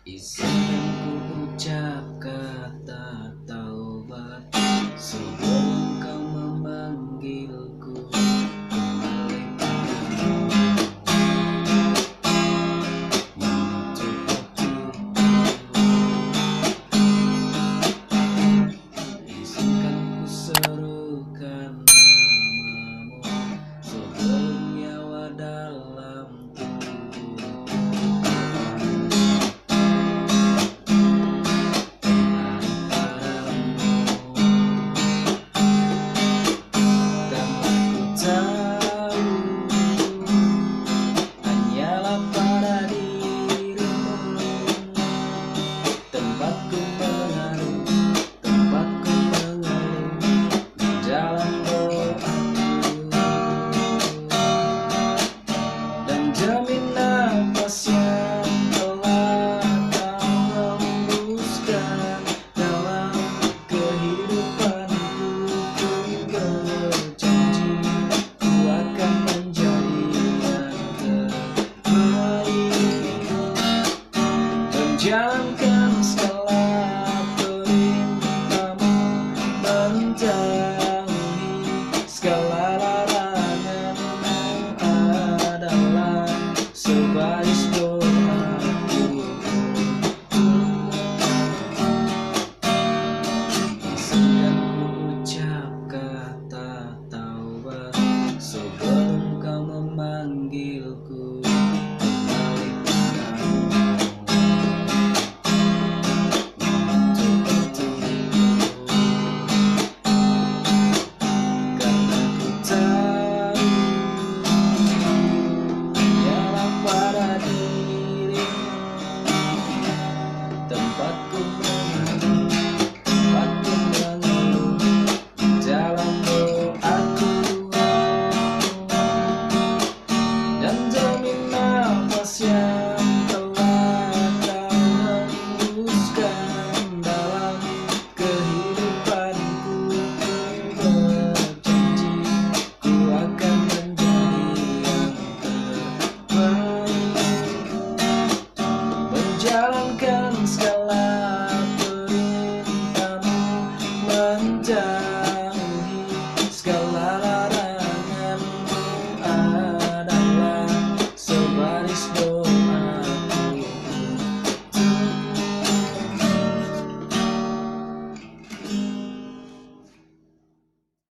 Izinkan ku ucap kata taubat sebelum kau memanggilku kembali padamu. Menutup waktuku, izinkan ku serukan namamu sebelum nyawa dalam tubuhku. Hanyalah pada dirimu tempatku mengaruh, tempatku mengeluh di dalam doaku, dan demi nafas yang telah kau hembuskan dalam kehidupanku, ku berjanji ku akan menjadi yang terbaik, menjalankan segala perintahmu, mentaati segala laranganmu adalah sebaris doaku. Izinkan ku ucap kata taubat sebelum kau memanggilku